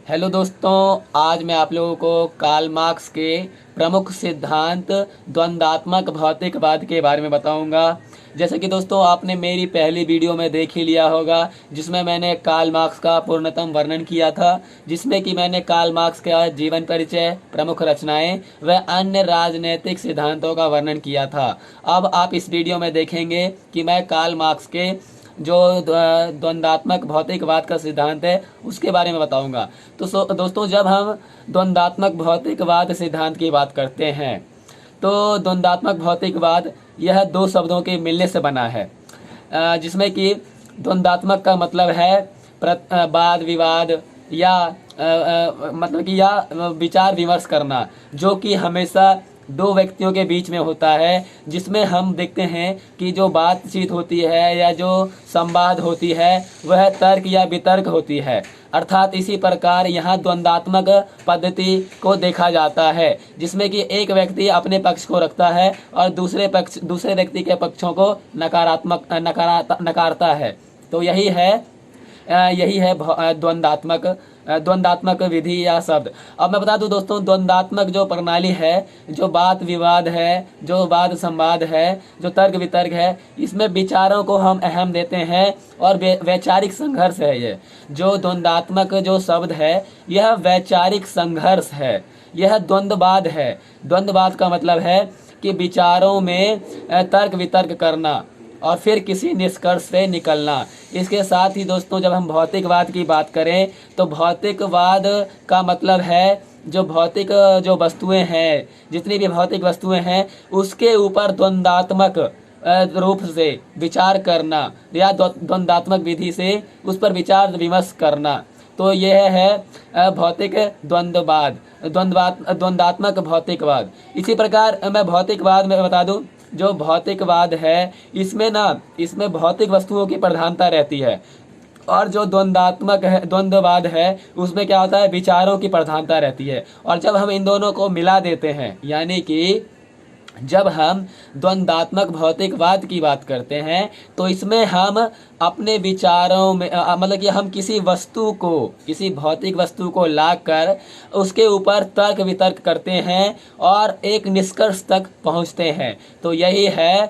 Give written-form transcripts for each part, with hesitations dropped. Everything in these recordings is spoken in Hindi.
हेलो दोस्तों, आज मैं आप लोगों को कार्ल मार्क्स के प्रमुख सिद्धांत द्वंद्वात्मक भौतिकवाद के बारे में बताऊंगा। जैसे कि दोस्तों आपने मेरी पहली वीडियो में देख ही लिया होगा, जिसमें मैंने कार्ल मार्क्स का पूर्णतम वर्णन किया था, जिसमें कि मैंने कार्ल मार्क्स का जीवन परिचय, प्रमुख रचनाएं व अन्य राजनैतिक सिद्धांतों का वर्णन किया था। अब आप इस वीडियो में देखेंगे कि मैं कार्ल मार्क्स के जो द्वंद्वात्मक भौतिकवाद का सिद्धांत है उसके बारे में बताऊंगा। तो दोस्तों, जब हम द्वंद्वात्मक भौतिकवाद सिद्धांत की बात करते हैं तो द्वंद्वात्मक भौतिकवाद यह दो शब्दों के मिलने से बना है, जिसमें कि द्वंद्वात्मक का मतलब है वाद विवाद या मतलब कि या विचार विमर्श करना, जो कि हमेशा दो व्यक्तियों के बीच में होता है, जिसमें हम देखते हैं कि जो बातचीत होती है या जो संवाद होती है वह तर्क या वितर्क होती है। अर्थात इसी प्रकार यहाँ द्वंद्वात्मक पद्धति को देखा जाता है, जिसमें कि एक व्यक्ति अपने पक्ष को रखता है और दूसरे व्यक्ति के पक्षों को नकारता है। तो यही है द्वंद्वात्मक विधि या शब्द। अब मैं बता दूं दोस्तों, द्वंद्वात्मक जो प्रणाली है, जो बात विवाद है, जो वाद संवाद है, जो तर्क वितर्क है, इसमें विचारों को हम अहम देते हैं और वैचारिक संघर्ष है। ये जो द्वंद्वात्मक जो शब्द है यह वैचारिक संघर्ष है, यह द्वंद्ववाद है। द्वंद्ववाद का मतलब है कि विचारों में तर्क वितर्क करना और फिर किसी निष्कर्ष से निकलना। इसके साथ ही दोस्तों, जब हम भौतिकवाद की बात करें तो भौतिकवाद का मतलब है जो भौतिक जो वस्तुएं हैं, जितनी भी भौतिक वस्तुएं हैं उसके ऊपर द्वंद्वात्मक रूप से विचार करना या द्वंद्वात्मक विधि से उस पर विचार विमर्श करना। तो यह है भौतिक द्वंद्वात्मक भौतिकवाद। इसी प्रकार मैं भौतिकवाद में बता दूं, जो भौतिकवाद है इसमें भौतिक वस्तुओं की प्रधानता रहती है, और जो द्वंद्ववाद है उसमें क्या होता है, विचारों की प्रधानता रहती है। और जब हम इन दोनों को मिला देते हैं, यानी कि जब हम द्वंद्वात्मक भौतिकवाद की बात करते हैं तो इसमें हम अपने विचारों में मतलब कि हम किसी भौतिक वस्तु को लाकर उसके ऊपर तर्क वितर्क करते हैं और एक निष्कर्ष तक पहुंचते हैं। तो यही है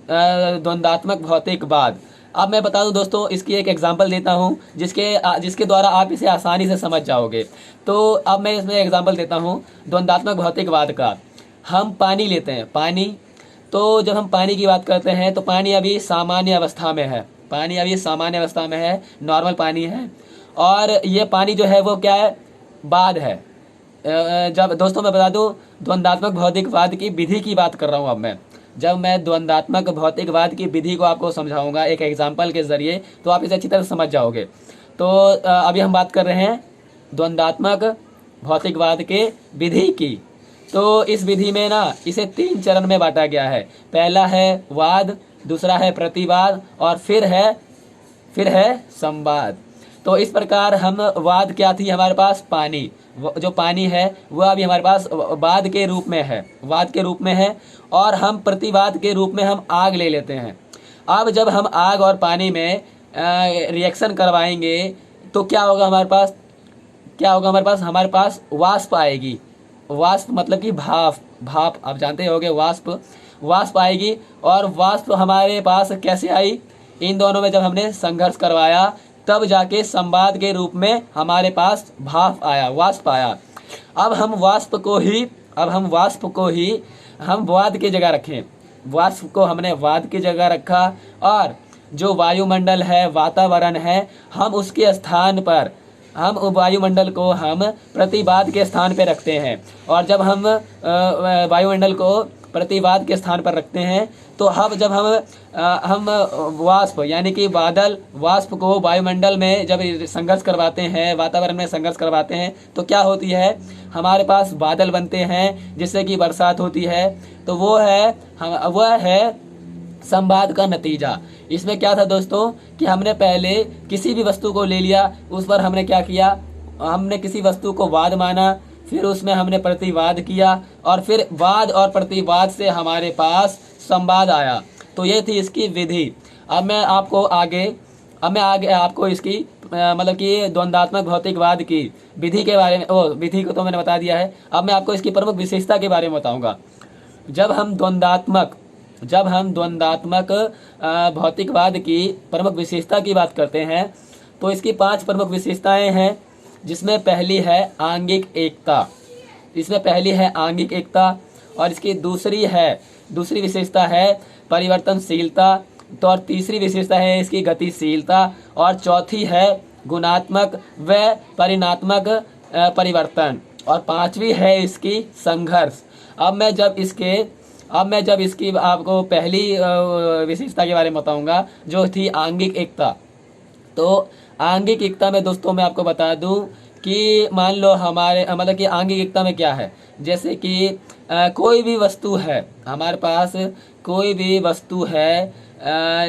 द्वंद्वात्मक भौतिकवाद। अब मैं बता दूं दोस्तों, इसकी एक एग्जांपल देता हूं जिसके द्वारा आप इसे आसानी से समझ जाओगे। तो अब मैं इसमें एग्जांपल देता हूं द्वंद्वात्मक भौतिकवाद का। हम पानी लेते हैं, पानी। तो जब हम पानी की बात करते हैं तो पानी अभी सामान्य अवस्था में है, नॉर्मल पानी है। और ये पानी जो है वो क्या है, बाद है। जब दोस्तों मैं बता दूं, द्वंद्वात्मक भौतिकवाद की विधि की बात कर रहा हूँ। अब जब मैं द्वंद्वात्मक भौतिकवाद की विधि को आपको समझाऊंगा एक एग्जाम्पल के जरिए, तो आप इसे अच्छी तरह समझ जाओगे। तो अभी हम बात कर रहे हैं द्वंद्वात्मक भौतिकवाद के विधि की। तो इस विधि में इसे 3 चरण में बांटा गया है। पहला है वाद, दूसरा है प्रतिवाद और फिर है संवाद। तो इस प्रकार हम वाद क्या थी, हमारे पास पानी, जो पानी है वह अभी हमारे पास वाद के रूप में है, और हम प्रतिवाद के रूप में हम आग ले लेते हैं। अब जब हम आग और पानी में रिएक्शन करवाएंगे तो क्या होगा हमारे पास, हमारे पास वाष्प आएगी। वाष्प मतलब कि भाप आप जानते होंगे, वाष्प आएगी। और वाष्प हमारे पास कैसे आई, इन दोनों में जब हमने संघर्ष करवाया तब जाके संवाद के रूप में हमारे पास वाष्प आया। अब हम वाष्प को ही हम वाद की जगह रखें, वाष्प को हमने वाद की जगह रखा, और जो वायुमंडल है, वातावरण है, हम उसके स्थान पर हम वायुमंडल को हम प्रतिवाद के स्थान पर रखते हैं। और जब हम वायुमंडल को प्रतिवाद के स्थान पर रखते हैं तो जब हम वाष्प यानी कि बादल वाष्प को वायुमंडल में जब संघर्ष करवाते हैं, वातावरण में संघर्ष करवाते हैं, तो क्या होती है, हमारे पास बादल बनते हैं जिससे कि बरसात होती है। तो वह है संवाद का नतीजा। इसमें क्या था दोस्तों कि हमने पहले किसी भी वस्तु को ले लिया, उस पर हमने क्या किया, हमने किसी वस्तु को वाद माना, फिर उसमें हमने प्रतिवाद किया, और फिर वाद और प्रतिवाद से हमारे पास संवाद आया। तो ये थी इसकी विधि। अब मैं आगे आपको इसकी मतलब कि द्वंद्वात्मक भौतिकवाद की विधि के बारे में, विधि को तो मैंने बता दिया है। अब मैं आपको इसकी प्रमुख विशेषता के बारे में बताऊंगा। जब हम द्वंद्वात्मक भौतिकवाद की प्रमुख विशेषता की बात करते हैं तो इसकी 5 प्रमुख विशेषताएं हैं, जिसमें पहली है आंगिक एकता। इसमें पहली है आंगिक एकता, और इसकी दूसरी विशेषता है परिवर्तनशीलता, तो और तीसरी विशेषता है इसकी गतिशीलता, और चौथी है गुणात्मक व परिणात्मक परिवर्तन, और पांचवी है इसकी संघर्ष। अब मैं जब इसकी आपको पहली विशेषता के बारे में बताऊंगा, जो थी आंगिक एकता। तो आंगिक एकता में दोस्तों मैं आपको बता दूं कि मान लो हमारे मतलब कि आंगिक एकता में क्या है, जैसे कि कोई भी वस्तु है हमारे पास, कोई भी वस्तु है,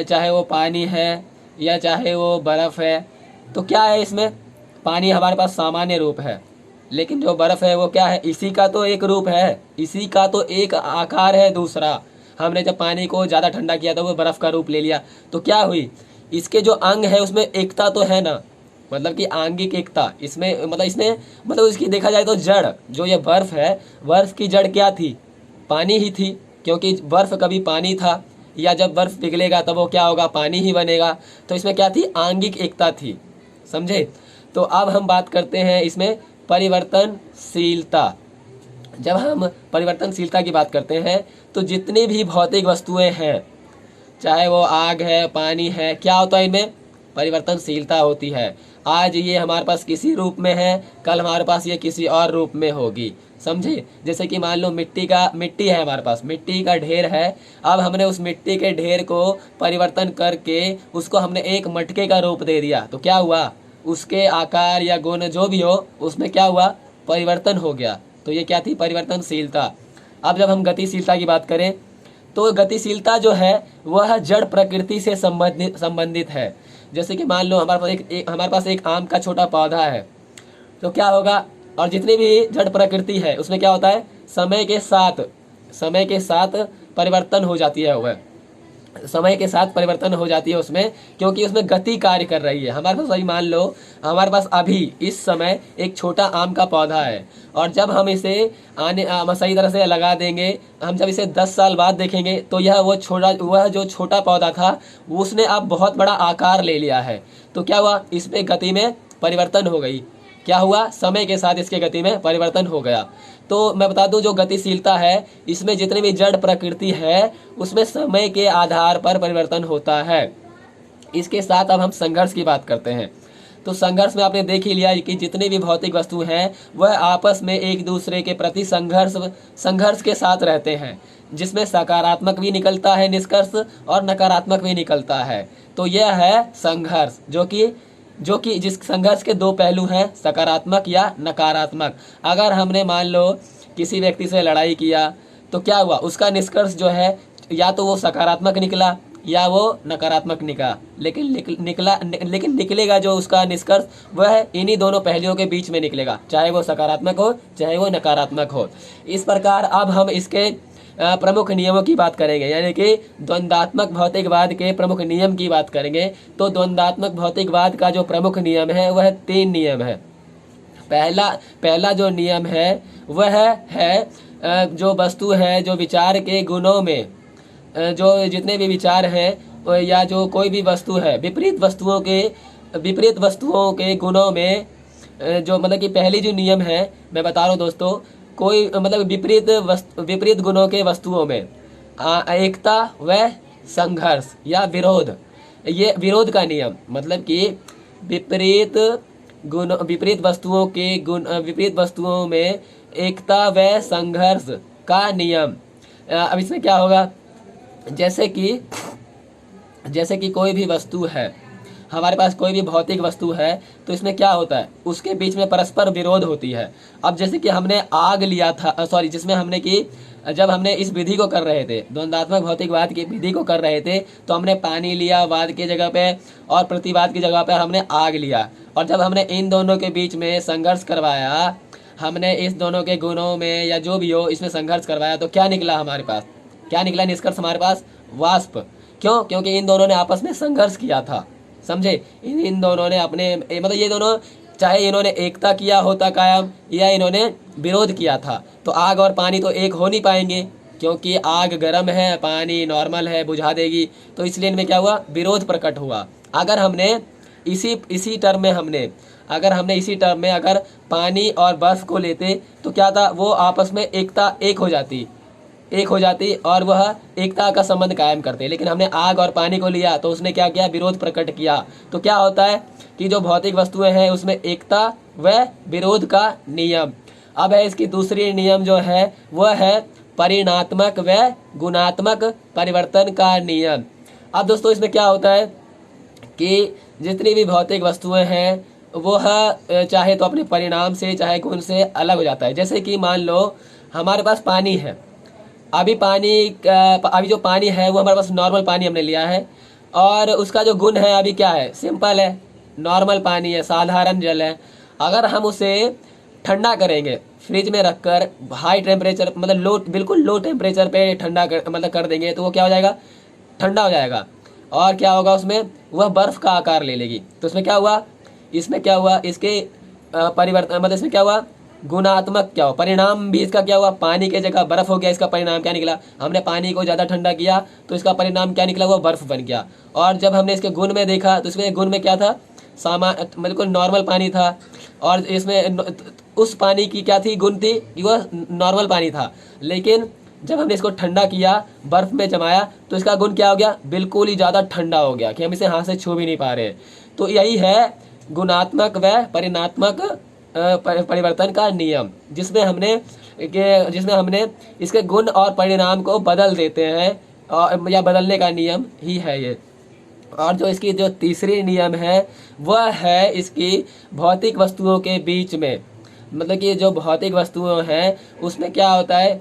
चाहे वो पानी है या चाहे वो बर्फ़ है, तो क्या है इसमें, पानी हमारे पास सामान्य रूप है, लेकिन जो बर्फ़ है वो क्या है, इसी का तो एक रूप है, इसी का तो एक आकार है दूसरा। हमने जब पानी को ज़्यादा ठंडा किया तो वो बर्फ़ का रूप ले लिया, तो क्या हुई, इसके जो अंग है उसमें एकता तो है ना, मतलब कि आंगिक एकता। इसमें मतलब इसकी देखा जाए तो जड़, जो ये बर्फ़ है, बर्फ़ की जड़ क्या थी, पानी ही थी, क्योंकि बर्फ़ कभी पानी था, या जब बर्फ़ पिघलेगा तब वो क्या होगा, पानी ही बनेगा। तो इसमें क्या थी, आंगिक एकता थी, समझे। तो अब हम बात करते हैं इसमें परिवर्तनशीलता। जब हम परिवर्तनशीलता की बात करते हैं तो जितनी भी भौतिक वस्तुएं हैं, चाहे वो आग है, पानी है, क्या होता है, इनमें परिवर्तनशीलता होती है। आज ये हमारे पास किसी रूप में है, कल हमारे पास ये किसी और रूप में होगी, समझे। जैसे कि मान लो मिट्टी है हमारे पास, मिट्टी का ढेर है, अब हमने उस मिट्टी के ढेर को परिवर्तन करके उसको हमने एक मटके का रूप दे दिया, तो क्या हुआ, उसके आकार या गुण जो भी हो उसमें क्या हुआ, परिवर्तन हो गया। तो ये क्या थी, परिवर्तनशीलता। अब जब हम गतिशीलता की बात करें तो गतिशीलता जो है वह जड़ प्रकृति से संबंधित है। जैसे कि मान लो हमारे पास एक आम का छोटा पौधा है, तो क्या होगा, और जितनी भी जड़ प्रकृति है उसमें क्या होता है, समय के साथ परिवर्तन हो जाती है, वह समय के साथ परिवर्तन हो जाती है उसमें, क्योंकि उसमें गति कार्य कर रही है। हमारे पास, वही मान लो हमारे पास अभी इस समय एक छोटा आम का पौधा है, और जब हम इसे सही तरह से लगा देंगे, हम जब इसे 10 साल बाद देखेंगे तो वह जो छोटा पौधा था उसने अब बहुत बड़ा आकार ले लिया है। तो क्या हुआ, इसमें गति में परिवर्तन हो गई, क्या हुआ, समय के साथ इसके गति में परिवर्तन हो गया। तो मैं बता दूं, जो गतिशीलता है इसमें जितनी भी जड़ प्रकृति है उसमें समय के आधार पर परिवर्तन होता है। इसके साथ अब हम संघर्ष की बात करते हैं। तो संघर्ष में आपने देख ही लिया कि जितनी भी भौतिक वस्तु हैं वह आपस में एक दूसरे के प्रति संघर्ष के साथ रहते हैं, जिसमें सकारात्मक भी निकलता है निष्कर्ष और नकारात्मक भी निकलता है। तो यह है संघर्ष, जो कि जिस संघर्ष के 2 पहलू हैं, सकारात्मक या नकारात्मक। अगर हमने मान लो किसी व्यक्ति से लड़ाई किया तो क्या हुआ, उसका निष्कर्ष जो है या तो वो सकारात्मक निकला या वो नकारात्मक निकला, लेकिन निकलेगा जो उसका निष्कर्ष वह इन्हीं दोनों पहलुओं के बीच में निकलेगा, चाहे वो सकारात्मक हो चाहे वो नकारात्मक हो। इस प्रकार अब हम इसके प्रमुख नियमों की बात करेंगे, यानी कि द्वंद्वात्मक भौतिकवाद के प्रमुख नियम की बात करेंगे। तो द्वंद्वात्मक भौतिकवाद का जो प्रमुख नियम है वह 3 नियम है। पहला जो नियम है वह है जो वस्तु है, जो विचार के गुणों में, जो जितने भी विचार हैं या जो कोई भी वस्तु है, विपरीत वस्तुओं के गुणों में, जो मतलब कि पहली जो नियम है मैं बता रहा हूँ दोस्तों, कोई मतलब विपरीत गुणों के वस्तुओं में एकता व संघर्ष या विरोध, ये विरोध का नियम, मतलब कि विपरीत वस्तुओं में एकता व संघर्ष का नियम। अब इसमें क्या होगा, जैसे कि कोई भी वस्तु है, हमारे पास कोई भी भौतिक वस्तु है, तो इसमें क्या होता है, उसके बीच में परस्पर विरोध होती है। अब जैसे कि हमने आग लिया था, जिसमें हमने कि जब हमने इस विधि को कर रहे थे, द्वंद्वात्मक भौतिकवाद की विधि को कर रहे थे, तो हमने पानी लिया वाद की जगह पे और प्रतिवाद की जगह पे हमने आग लिया, और जब हमने इन दोनों के बीच में संघर्ष करवाया, हमने इस दोनों के गुणों में या जो भी हो इसमें संघर्ष करवाया, तो क्या निकला हमारे पास, क्या निकला निष्कर्ष हमारे पास, वाष्प। क्यों, क्योंकि इन दोनों ने आपस में संघर्ष किया था, समझे। इन दोनों ने अपने मतलब ये दोनों, चाहे इन्होंने एकता किया होता कायम या इन्होंने विरोध किया था, तो आग और पानी तो एक हो नहीं पाएंगे, क्योंकि आग गर्म है, पानी नॉर्मल है, बुझा देगी। तो इसलिए इनमें क्या हुआ, विरोध प्रकट हुआ। अगर हमने इसी टर्म में अगर पानी और बर्फ को लेते तो क्या था, वो आपस में एक हो जाती और वह एकता का संबंध कायम करते। लेकिन हमने आग और पानी को लिया तो उसने क्या किया, विरोध प्रकट किया। तो क्या होता है कि जो भौतिक वस्तुएं हैं उसमें एकता व विरोध का नियम। अब है इसकी दूसरी नियम जो है वह है परिणात्मक व गुणात्मक परिवर्तन का नियम। अब दोस्तों इसमें क्या होता है कि जितनी भी भौतिक वस्तुएं हैं वह चाहे तो अपने परिणाम से चाहे गुण से अलग हो जाता है। जैसे कि मान लो हमारे पास पानी है, अभी जो पानी है वो हमारे पास नॉर्मल पानी हमने लिया है, और उसका जो गुण है अभी क्या है, सिंपल है, नॉर्मल पानी है, साधारण जल है। अगर हम उसे ठंडा करेंगे, फ्रिज में रखकर हाई टेम्परेचर मतलब बिल्कुल लो टेम्परेचर पे ठंडा कर देंगे, तो वो क्या हो जाएगा, ठंडा हो जाएगा। और क्या होगा उसमें, वह बर्फ का आकार ले लेगी। तो इसमें क्या हुआ, इसके परिवर्तन इसमें क्या हुआ, गुणात्मक क्या हुआ, परिणाम भी इसका क्या हुआ, पानी के जगह बर्फ हो गया। इसका परिणाम क्या निकला, हमने पानी को ज़्यादा ठंडा किया तो इसका परिणाम क्या निकला, वो बर्फ बन गया। और जब हमने इसके गुण में देखा तो इसमें गुण में क्या था, बिल्कुल नॉर्मल पानी था। और इसमें उस पानी की क्या थी, गुण थी कि वह नॉर्मल पानी था। लेकिन जब हमने इसको ठंडा किया, बर्फ में जमाया, तो इसका गुण क्या हो गया, बिल्कुल ही ज़्यादा ठंडा हो गया कि हम इसे हाथ से छू भी नहीं पा रहे। तो यही है गुणात्मक व परिणात्मक परिवर्तन का नियम, जिसमें हमने इसके गुण और परिणाम को बदल देते हैं, और या बदलने का नियम ही है ये। और जो इसकी जो तीसरी नियम है वह है इसकी भौतिक वस्तुओं के बीच में, मतलब कि जो भौतिक वस्तुएं हैं उसमें क्या होता है,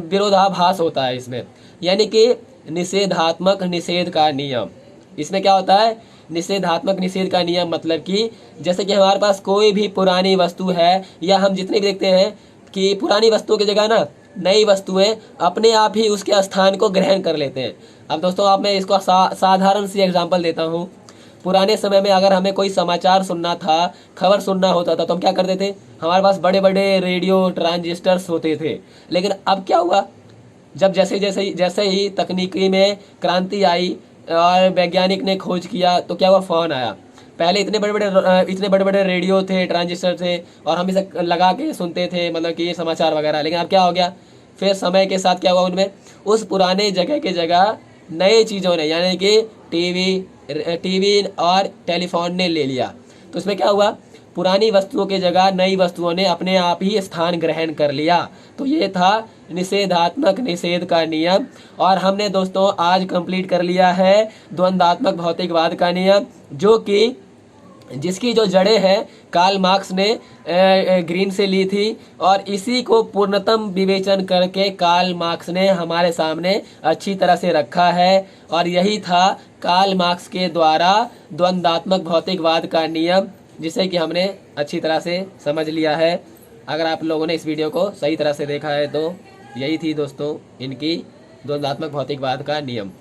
विरोधाभास होता है इसमें, यानी कि निषेधात्मक निषेध का नियम। इसमें क्या होता है, निषेधात्मक निषेध का नियम, मतलब कि जैसे कि हमारे पास कोई भी पुरानी वस्तु है, या हम जितने भी देखते हैं कि पुरानी वस्तुओं की जगह ना नई वस्तुएं अपने आप ही उसके स्थान को ग्रहण कर लेते हैं। अब दोस्तों आप मैं इसको साधारण सी एग्जांपल देता हूँ। पुराने समय में अगर हमें कोई समाचार सुनना था, खबर सुनना होता था, तो हम क्या करते थे, हमारे पास बड़े बड़े रेडियो ट्रांजिस्टर्स होते थे। लेकिन अब क्या हुआ, जब जैसे ही तकनीकी में क्रांति आई और वैज्ञानिक ने खोज किया, तो क्या हुआ, फ़ोन आया। पहले इतने बड़े बड़े रेडियो थे, ट्रांजिस्टर थे, और हम इसे लगा के सुनते थे, मतलब कि समाचार वगैरह। लेकिन अब क्या हो गया, फिर समय के साथ क्या हुआ, उनमें उस पुराने जगह के जगह नए चीज़ों ने, यानी कि टीवी और टेलीफोन ने ले लिया। तो इसमें क्या हुआ, पुरानी वस्तुओं के जगह नई वस्तुओं ने अपने आप ही स्थान ग्रहण कर लिया। तो ये था निषेधात्मक निषेध का नियम। और हमने दोस्तों आज कंप्लीट कर लिया है द्वंद्वात्मक भौतिकवाद का नियम, जिसकी जो जड़ें हैं कार्ल मार्क्स ने ग्रीन से ली थी, और इसी को पूर्णतम विवेचन करके कार्ल मार्क्स ने हमारे सामने अच्छी तरह से रखा है। और यही था कार्ल मार्क्स के द्वारा द्वंद्वात्मक भौतिकवाद का नियम, जिसे कि हमने अच्छी तरह से समझ लिया है। अगर आप लोगों ने इस वीडियो को सही तरह से देखा है तो यही थी दोस्तों इनकी द्वंद्वात्मक भौतिकवाद का नियम।